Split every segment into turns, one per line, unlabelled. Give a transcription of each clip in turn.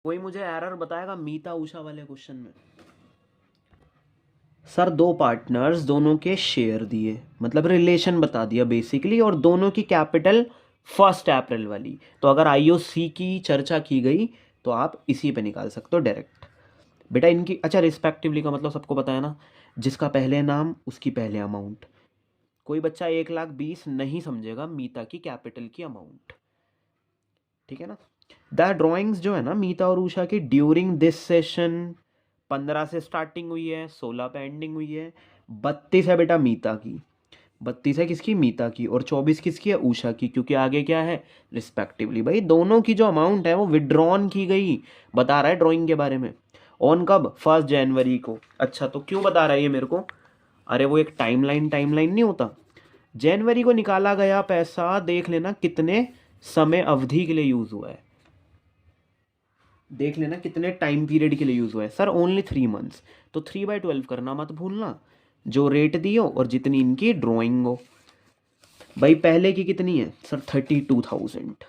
कोई मुझे एरर बताएगा मीता उषा वाले क्वेश्चन में? सर दो पार्टनर्स, दोनों के शेयर दिए, मतलब रिलेशन बता दिया बेसिकली, और दोनों की कैपिटल 1 अप्रैल वाली। तो अगर आईओसी की चर्चा की गई तो आप इसी पे निकाल सकते हो डायरेक्ट। बेटा इनकी, अच्छा रिस्पेक्टिवली का मतलब सबको पता है ना, जिसका पहले नाम उसकी पहले अमाउंट। कोई बच्चा 1,20,000 नहीं समझेगा मीता की कैपिटल की अमाउंट, ठीक है ना। द ड्राइंग्स जो है ना मीता और उषा की ड्यूरिंग दिस सेशन, 15 से स्टार्टिंग हुई है, 16 पे एंडिंग हुई है, 32 है बेटा मीता की, 32 है किसकी, मीता की, और 24 किसकी है, उषा की, क्योंकि आगे क्या है, रिस्पेक्टिवली। भाई दोनों की जो अमाउंट है वो विड्रॉन की गई, बता रहा है ड्राइंग के बारे में। ऑन कब, 1 जनवरी को। अच्छा तो क्यों बता रहा है ये मेरे को? अरे वो एक टाइमलाइन नहीं होता, जनवरी को निकाला गया पैसा देख लेना कितने समय अवधि के लिए यूज हुआ है, देख लेना कितने टाइम पीरियड के लिए यूज हुआ है। सर ओनली 3 मंथ्स, तो 3/12 करना मत भूलना, जो रेट दी हो और जितनी इनकी ड्राइंग हो। भाई पहले की कितनी है सर, 32,000।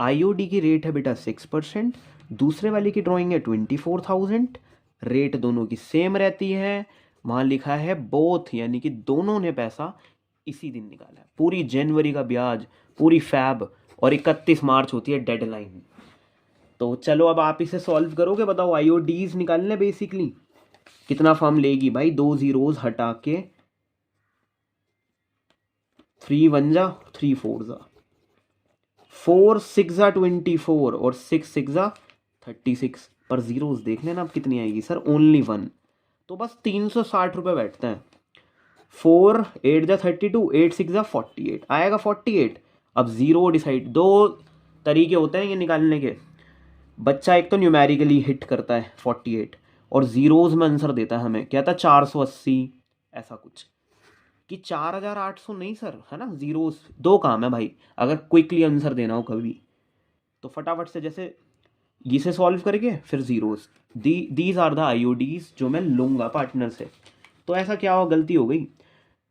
आईओडी की रेट है बेटा 6%, दूसरे वाले की ड्राइंग है 24,000, रेट दोनों की सेम रहती है। वहां लिखा है बोथ, यानी कि दोनों ने पैसा इसी दिन निकाला है, पूरी जनवरी का ब्याज, पूरी फैब, और 31 मार्च होती है डेडलाइन। तो चलो अब आप इसे सॉल्व करोगे, बताओ आईओडीज निकालने बेसिकली कितना फॉर्म लेगी भाई, 2 जीरोज हटा के, 3 1 जा 3 4 जा, 4 6 जा 24 और 6 6 जा 36, पर जीरोस देख लेना अब कितनी आएगी सर, ओनली 1। तो बस 360 रुपये बैठते हैं। 4 8 जा 32, 8 6 जा 48, आएगा 48। अब जीरो डिसाइड, दो तरीके होते हैं ये निकालने के। बच्चा एक तो न्यूमेरिकली हिट करता है 48, और जीरोज में आंसर देता है हमें, कहता है 480, ऐसा कुछ, कि 4,800 नहीं सर, है ना। जीरोस दो काम है भाई, अगर क्विकली आंसर देना हो कभी, तो फटाफट से जैसे इसे सॉल्व करके फिर जीरोस, दीज आर द आईओडीज जो मैं लूंगा पार्टनर से। तो ऐसा क्या हो, गलती हो गई,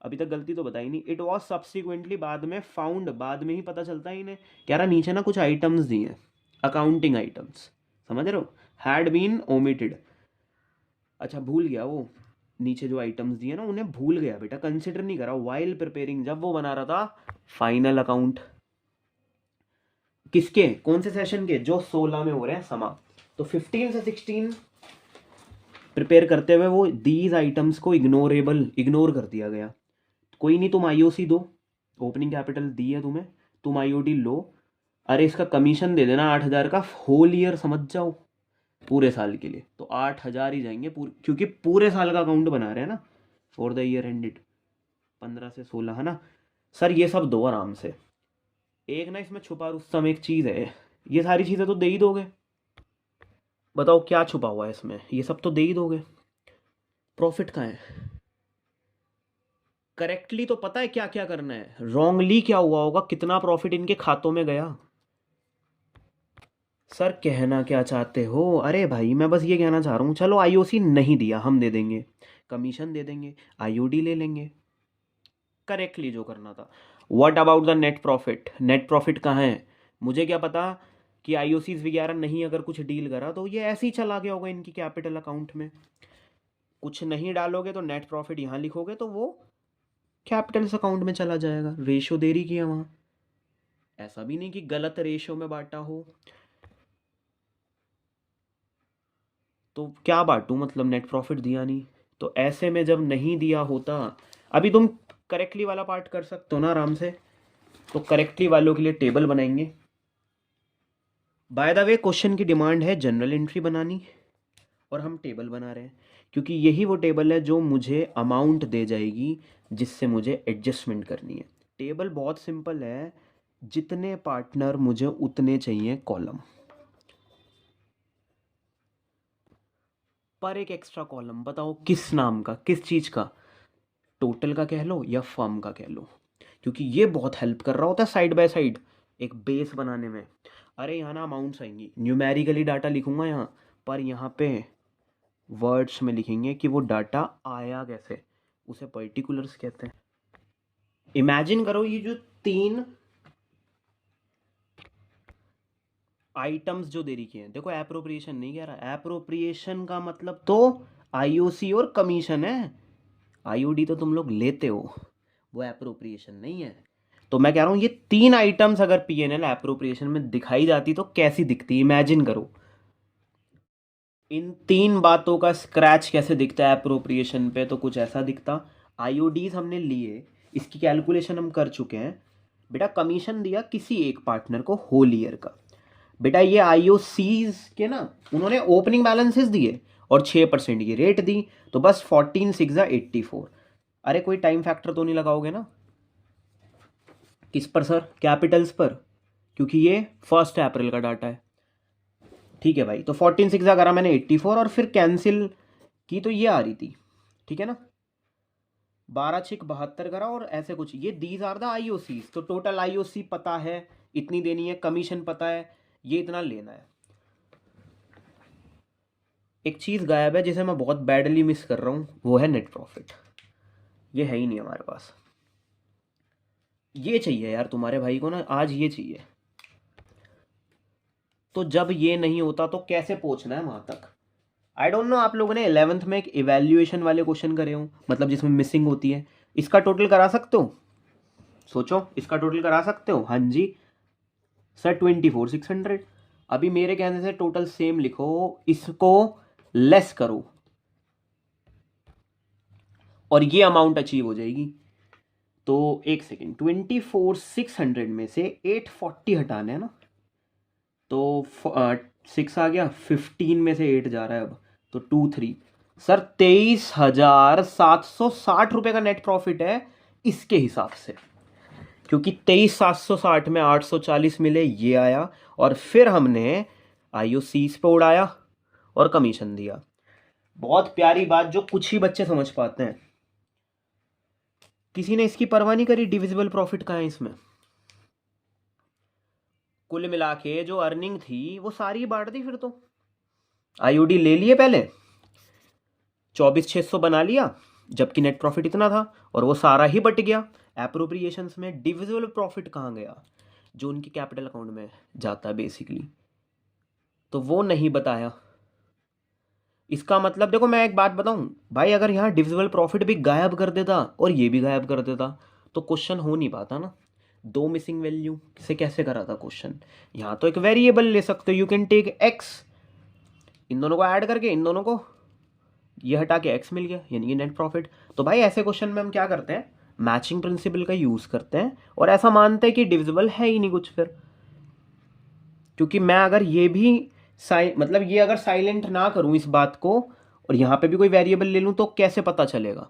अभी तक गलती तो बताई नहीं। इट वॉज सब्सिक्वेंटली, बाद में फाउंड, बाद में ही पता चलता है इन्हें। कह रहा नीचे ना कुछ आइटम्स दिए हैं, अकाउंटिंग आइटम्स, समझ रहे हो, हैड बीन ओमिटेड। अच्छा भूल गया वो, नीचे जो आइटम्स दिए ना उन्हें भूल गया बेटा, कंसिडर नहीं करा वाइल प्रिपेयरिंग, जब वो बना रहा था फाइनल अकाउंट। किसके, कौन से सेशन के, जो 16 में हो रहे हैं समाप्त। तो 15 से 16 प्रिपेयर करते हुए वो दीज आइटम्स को इग्नोर कर दिया गया। कोई नहीं, तुम आईओसी दो, ओपनिंग कैपिटल दी है तुम्हें, तुम आईओडी लो। अरे इसका कमीशन दे देना 8,000 का, होल ईयर समझ जाओ, पूरे साल के लिए तो 8,000 ही जाएंगे पूरे, क्योंकि पूरे साल का अकाउंट बना रहे हैं ना, फॉर द ईयर एंडेड 15 से 16, है ना। सर ये सब दो आराम से। एक ना इसमें छुपा रुस्तम एक चीज़ है, ये सारी चीज़ें तो दे ही दोगे, बताओ क्या छुपा हुआ है इसमें, ये सब तो दे ही दोगे। प्रॉफिट कहाँ है, करेक्टली तो पता है क्या क्या करना है, रॉन्गली क्या हुआ होगा, कितना प्रॉफिट इनके खातों में गया। सर कहना क्या चाहते हो, अरे भाई मैं बस ये कहना चाह रहा हूँ, चलो आईओसी नहीं दिया हम दे देंगे, कमीशन दे देंगे, आईओडी ले लेंगे, करेक्टली जो करना था। What about the net profit, net profit कहाँ है, मुझे क्या पता कि आईओसी वगैरह नहीं अगर कुछ डील करा तो ये ऐसे ही चला गया होगा इनकी कैपिटल अकाउंट में। कुछ नहीं डालोगे तो नेट प्रॉफिट यहाँ लिखोगे तो वो कैपिटल अकाउंट में चला जाएगा, रेशो देरी किया वहाँ, ऐसा भी नहीं कि गलत रेशो में बांटा हो। तो क्या बांटूं, मतलब नेट प्रॉफिट दिया नहीं, तो ऐसे में जब नहीं दिया होता, अभी तुम करेक्टली वाला पार्ट कर सकते हो ना आराम से। तो करेक्टली वालों के लिए टेबल बनाएंगे। बाय द वे क्वेश्चन की डिमांड है जनरल एंट्री बनानी, और हम टेबल बना रहे हैं, क्योंकि यही वो टेबल है जो मुझे अमाउंट दे जाएगी जिससे मुझे एडजस्टमेंट करनी है। टेबल बहुत सिंपल है, जितने पार्टनर मुझे उतने चाहिए कॉलम, पर एक एक्स्ट्रा कॉलम, बताओ किस नाम का, किस चीज़ का, टोटल का कह लो या फर्म का कह लो, क्योंकि ये बहुत हेल्प कर रहा होता है साइड बाय साइड एक बेस बनाने में। अरे यहाँ ना अमाउंट्स आएंगी, न्यूमेरिकली डाटा लिखूंगा यहाँ, पर यहाँ पे वर्ड्स में लिखेंगे कि वो डाटा आया कैसे, उसे पर्टिकुलर्स कहते हैं। इमेजिन करो ये जो तीन आइटम्स जो दे रखी हैं, देखो एप्रोप्रिएशन नहीं कह रहा, एप्रोप्रिएशन का मतलब तो आईओसी और कमीशन है। आईओडी तो तुम लोग लेते हो, वो एप्रोप्रिएशन नहीं है। तो मैं कह रहा हूँ ये 3 आइटम्स अगर पीएनएल एप्रोप्रिएशन में दिखाई जाती तो कैसी दिखती, इमेजिन करो। इन 3 बातों का स्क्रैच कैसे दिखता है एप्रोप्रिएशन पे, तो कुछ ऐसा दिखता। आईओडीज हमने लिए, इसकी कैलकुलेशन हम कर चुके हैं। बेटा कमीशन दिया किसी एक पार्टनर को होल ईयर का। बेटा ये आईओसीज के ना, उन्होंने ओपनिंग बैलेंसेस दिए और 6% की रेट दी, तो बस 14 6 84। अरे कोई टाइम फैक्टर तो नहीं लगाओगे ना? किस पर सर? कैपिटल्स पर, क्योंकि ये 1 अप्रैल का डाटा है। ठीक है भाई, तो 14 6 करा मैंने 84 और फिर कैंसिल की तो ये आ रही थी, ठीक है ना, 12 6 72 करा और ऐसे कुछ। ये दीज आर द आईओसीज। तो टोटल आईओसी पता है इतनी देनी है, कमीशन पता है ये इतना लेना है। एक चीज़ गायब है जिसे मैं बहुत बैडली मिस कर रहा हूँ, वो है नेट प्रॉफिट। ये है ही नहीं हमारे पास। ये चाहिए यार तुम्हारे भाई को ना, आज ये चाहिए। तो जब ये नहीं होता तो कैसे पहुंचना है वहां तक? आई डोंट नो, आप लोगों ने 11th में एक इवेल्युएशन वाले क्वेश्चन करे हो, मतलब जिसमें मिसिंग होती है, इसका टोटल करा सकते हो? सोचो, इसका टोटल करा सकते हो? हाँ जी सर, 24 600। अभी मेरे कहने से टोटल सेम लिखो, इसको लेस करो और ये अमाउंट अचीव हो जाएगी। तो एक सेकेंड, 24 600 में से 840 हटाना है ना, तो 6 आ गया, 15 में से 8 जा रहा है अब, तो 2 3। सर 23,760 रुपये का नेट प्रॉफिट है इसके हिसाब से, क्योंकि 23,760 में 840 मिले, ये आया, और फिर हमने आईओसीज पे उड़ाया और कमीशन दिया। बहुत प्यारी बात जो कुछ ही बच्चे समझ पाते हैं। किसी ने इसकी परवाह नहीं करी, डिविजिबल प्रॉफिट कहाँ है इसमें? कुल मिला के जो अर्निंग थी वो सारी बांट दी फिर तो। आईओडी ले लिए पहले, 24,600 बना लिया, जबकि नेट प्रॉफिट इतना था, और वो सारा ही बट गया। एप्रोप्रिएशंस में डिविजिबल प्रॉफिट कहाँ गया? जो उनकी कैपिटल अकाउंट में जाता है बेसिकली, तो वो नहीं बताया। इसका मतलब देखो, मैं एक बात बताऊं भाई, अगर यहाँ डिविजिबल प्रॉफिट भी गायब कर देता और ये भी गायब कर देता तो क्वेश्चन हो नहीं पाता ना। 2 मिसिंग वैल्यू से कैसे करा था क्वेश्चन? यहाँ तो एक वेरिएबल ले सकते हो, यू कैन टेक एक्स, इन दोनों को ऐड करके इन दोनों को ये हटा के एक्स मिल गया, यानी कि नेट प्रॉफिट। तो भाई ऐसे क्वेश्चन में हम क्या करते हैं, मैचिंग प्रिंसिपल का यूज करते हैं और ऐसा मानते हैं कि डिविजिबल है ही नहीं कुछ फिर। क्योंकि मैं अगर ये भी मतलब ये अगर साइलेंट ना करूं इस बात को, और यहाँ पे भी कोई वेरिएबल ले लूं, तो कैसे पता चलेगा?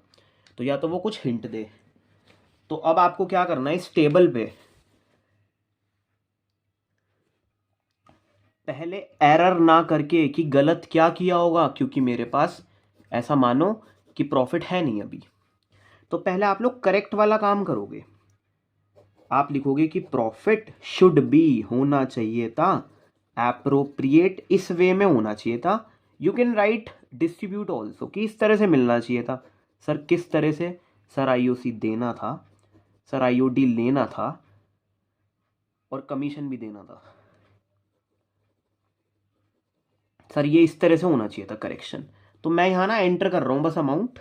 तो या तो वो कुछ हिंट दे। तो अब आपको क्या करना है, इस टेबल पे पहले एरर ना करके कि गलत क्या किया होगा, क्योंकि मेरे पास ऐसा मानो कि प्रॉफिट है नहीं अभी, तो पहले आप लोग करेक्ट वाला काम करोगे। आप लिखोगे कि प्रॉफिट शुड बी, होना चाहिए था, एप्रोप्रिएट इस वे में होना चाहिए था। You can write distribute also, कि इस तरह से मिलना चाहिए था। सर किस तरह से? सर आईओसी देना था, सर आईओडी लेना था, और कमीशन भी देना था। सर ये इस तरह से होना चाहिए था करेक्शन। तो मैं यहाँ ना एंटर कर रहा हूँ बस अमाउंट,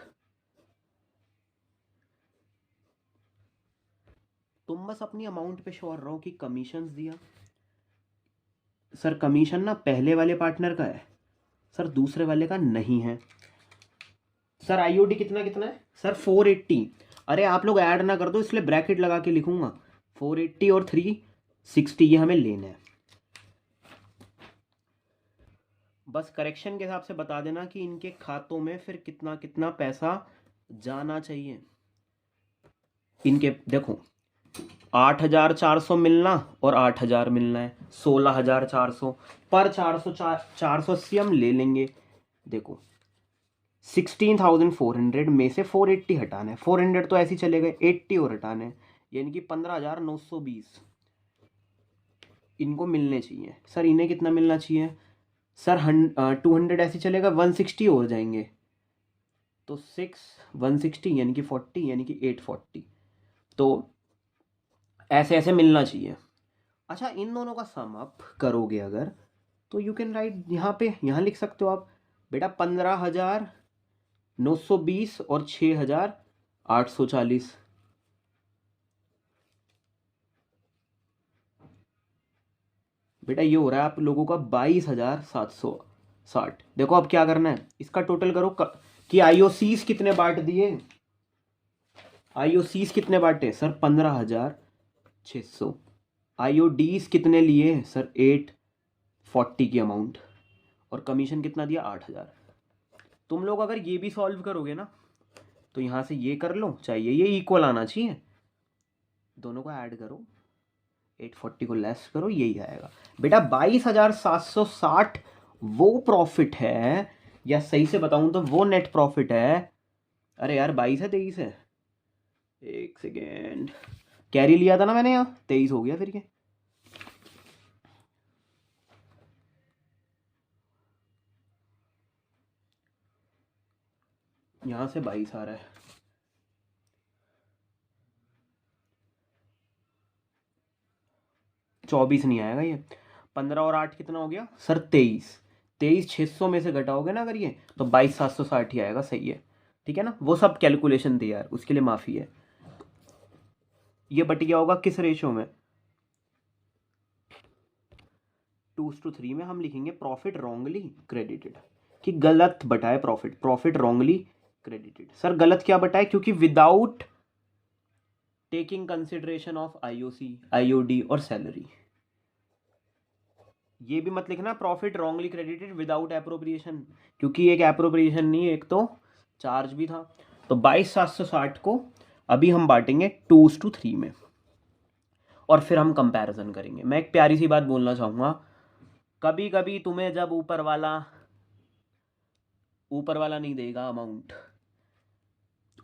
तुम बस अपनी अमाउंट पे श्योर रहो कि कमीशंस दिया। सर कमीशन ना पहले वाले पार्टनर का है, सर दूसरे वाले का नहीं है। सर आईओडी कितना कितना है? सर 480। अरे आप लोग ऐड ना कर दो इसलिए ब्रैकेट लगा के लिखूंगा, 480 और 360 ये हमें लेना है। बस करेक्शन के हिसाब से बता देना कि इनके खातों में फिर कितना कितना पैसा जाना चाहिए। इनके देखो 8,400 मिलना और 8,000 मिलना है, 16,400 पर 480 हम ले लेंगे। देखो 16,400 में से 480 हटाना है, 400 तो ऐसे ही चले गए, 80 और हटाने हैं, यानी कि 15,920 इनको मिलने चाहिए। सर इन्हें कितना मिलना चाहिए? सर 200 ऐसे चलेगा, 160 हो जाएंगे, तो 160 यानी कि 40, यानी कि 840। तो ऐसे ऐसे मिलना चाहिए। अच्छा, इन दोनों का सम अप करोगे अगर, तो यू कैन राइट यहाँ पे, यहाँ लिख सकते हो आप बेटा 15,920 और 6,840। बेटा ये हो रहा है आप लोगों का 22,760। देखो अब क्या करना है, इसका टोटल करो कि आईओसीस कितने बांट दिए, आईओसीस कितने बांटे सर 15,600। आईओडीज कितने लिए सर 840 की अमाउंट, और कमीशन कितना दिया 8,000। तुम लोग अगर ये भी सॉल्व करोगे ना, तो यहाँ से ये कर लो, चाहिए ये इक्वल आना चाहिए, दोनों को ऐड करो, 840 को लेस करो, यही आएगा बेटा 22,760। वो प्रॉफिट है, या सही से बताऊं तो वो नेट प्रॉफिट है। अरे यार 22 है 23 है, एक सेकेंड, कैरी लिया था ना मैंने, यहाँ 23 हो गया फिर ये। यहाँ से 22 आ रहा है, 24 नहीं आएगा ये। 15 और 8 कितना हो गया सर 23। 23,600 में से घटाओगे ना अगर ये, तो 22,760 ही आएगा, सही है। ठीक है ना, वो सब कैलकुलेशन थी यार, उसके लिए माफ़ी है। ये बट गया होगा किस रेशो में, 2:3 में हम लिखेंगे प्रॉफिट रॉन्गली क्रेडिटेड, कि गलत बटाए profit, profit wrongly credited. Sir गलत क्या बटाए, क्योंकि without taking consideration of IOC, IOD और सैलरी। ये भी मत लिखना profit wrongly credited without appropriation, क्योंकि एक एप्रोप्रिएशन नहीं, एक तो चार्ज भी था। तो 22,760 को अभी हम बांटेंगे 2:3 में, और फिर हम कंपैरिजन करेंगे। मैं एक प्यारी सी बात बोलना चाहूँगा, कभी कभी तुम्हें जब ऊपर वाला नहीं देगा अमाउंट,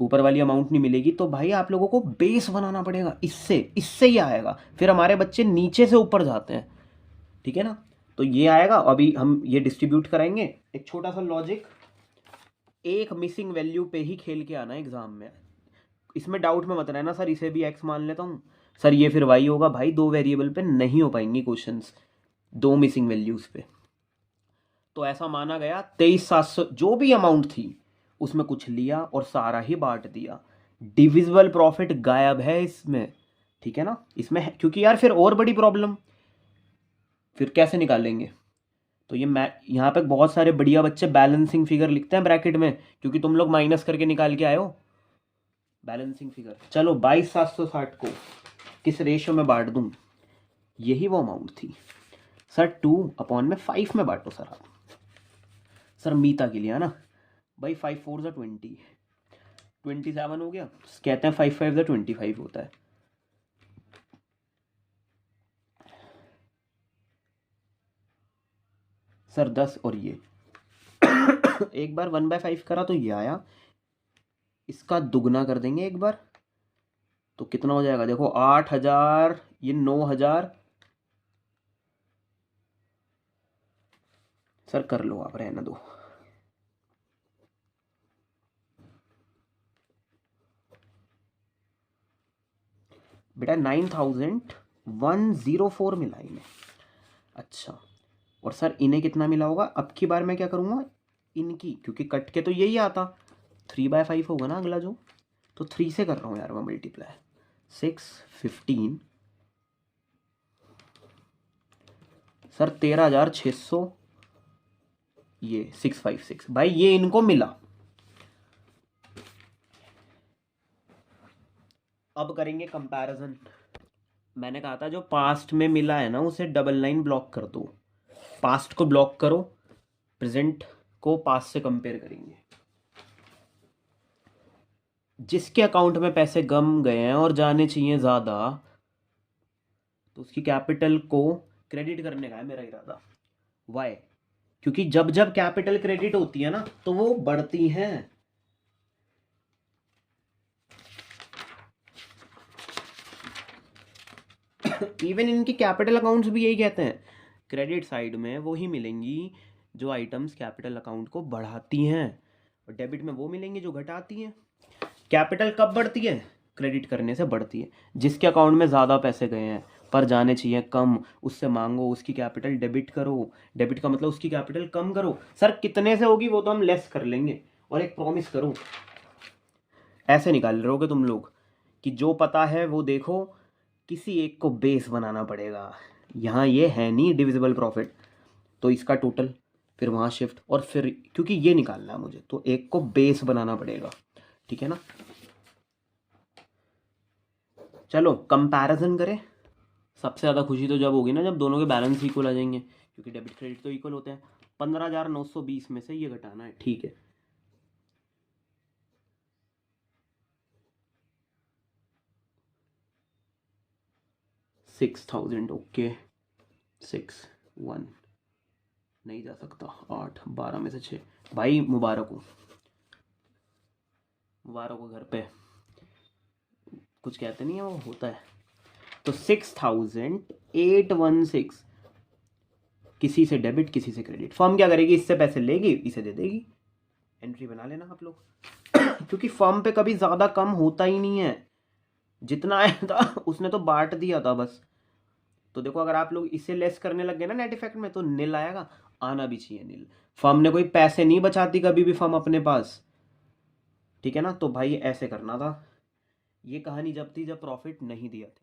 ऊपर वाली अमाउंट नहीं मिलेगी, तो भाई आप लोगों को बेस बनाना पड़ेगा, इससे इससे ही आएगा, फिर हमारे बच्चे नीचे से ऊपर जाते हैं। ठीक है ना, तो ये आएगा। अभी हम ये डिस्ट्रीब्यूट कराएंगे, एक छोटा सा लॉजिक, एक मिसिंग वैल्यू पे ही खेल के आना एग्जाम में, इसमें डाउट में मत रहना सर इसे भी एक्स मान लेता हूँ सर ये फिर वाई होगा, भाई दो वेरिएबल पे नहीं हो पाएंगी क्वेश्चंस, दो मिसिंग वैल्यूज पे। तो ऐसा माना गया 23,700 जो भी अमाउंट थी उसमें कुछ लिया और सारा ही बांट दिया, डिविजिबल प्रॉफिट गायब है इसमें। ठीक है ना, इसमें है, क्योंकि यार फिर और बड़ी प्रॉब्लम, फिर कैसे निकालेंगे। तो ये मैं यहाँ पे बहुत सारे बढ़िया बच्चे बैलेंसिंग फिगर लिखते हैं ब्रैकेट में, क्योंकि तुम लोग माइनस करके निकाल के आए हो बैलेंसिंग फिगर। चलो 22,760 को किस रेशियो में बांट दूं, यही वो अमाउंट थी सर, 2/5 में बांटो सर आप, सर मीता के लिए है ना भाई, 5 4 ज़ा 20, 27 हो गया, कहते हैं 5 5 ज़ा 25 होता है। सर 10 और ये एक बार 1/5 करा तो ये आया, इसका दुगना कर देंगे एक बार, तो कितना हो जाएगा देखो 8,000, ये 9,000। सर कर लो आप, रहने दो। बेटा 9,104 मिला इन्हें। अच्छा, और सर इन्हें कितना मिला होगा, अब की बार मैं क्या करूँगा इनकी, क्योंकि कट के तो यही आता 3/5 होगा ना अगला जो, तो 3 से कर रहा हूँ यार मैं मल्टीप्लाई, 6 15 सर 13,600, ये 656 भाई, ये इनको मिला। अब करेंगे कंपैरिजन। मैंने कहा था जो पास्ट में मिला है ना उसे डबल लाइन ब्लॉक कर दो, पास्ट को ब्लॉक करो, प्रेजेंट को पास्ट से कंपेयर करेंगे। जिसके अकाउंट में पैसे कम गए हैं और जाने चाहिए ज़्यादा, तो उसकी कैपिटल को क्रेडिट करने का है मेरा इरादा। वाई, क्योंकि जब जब कैपिटल क्रेडिट होती है ना तो वो बढ़ती हैं। इवन इनकी कैपिटल अकाउंट्स भी यही कहते हैं, क्रेडिट साइड में वो ही मिलेंगी जो आइटम्स कैपिटल अकाउंट को बढ़ाती हैं, और डेबिट में वो मिलेंगी जो घटाती हैं। कैपिटल कब बढ़ती है, क्रेडिट करने से बढ़ती है, जिसके अकाउंट में ज़्यादा पैसे गए हैं पर जाने चाहिए कम, उससे मांगो, उसकी कैपिटल डेबिट करो, डेबिट का मतलब उसकी कैपिटल कम करो। सर कितने से होगी वो तो हम लेस कर लेंगे, और एक प्रॉमिस करो, ऐसे निकाल रहोगे तुम लोग कि जो पता है वो देखो, किसी एक को बेस बनाना पड़ेगा। यहाँ ये है नहीं डिविजिबल प्रॉफिट, तो इसका टोटल, फिर वहाँ शिफ्ट, और फिर क्योंकि ये निकालना है मुझे तो एक को बेस बनाना पड़ेगा, ठीक है ना। चलो कंपैरिजन करें। सबसे ज़्यादा खुशी तो जब होगी ना जब दोनों के बैलेंस इक्वल आ जाएंगे, क्योंकि डेबिट क्रेडिट तो इक्वल होते हैं। 15,920 में से ये घटाना है, ठीक है। $6,000, ओके। 6 1 नहीं जा सकता, 8 12 में से 6, भाई मुबारक हो, मुबारक हो घर पे, कुछ कहते नहीं है वो होता है। तो 6,816 किसी से डेबिट किसी से क्रेडिट। फर्म क्या करेगी, इससे पैसे लेगी इसे दे देगी, एंट्री बना लेना आप लोग। क्योंकि फर्म पे कभी ज़्यादा कम होता ही नहीं है, जितना आया था उसने तो बांट दिया था बस। तो देखो अगर आप लोग इसे लेस करने लग गए ना नेट इफेक्ट में, तो नील आएगा, आना भी चाहिए नील। फर्म ने कोई पैसे नहीं बचाती कभी भी फर्म अपने पास, ठीक है ना। तो भाई ऐसे करना था, ये कहानी जब थी जब प्रॉफिट नहीं दिया था।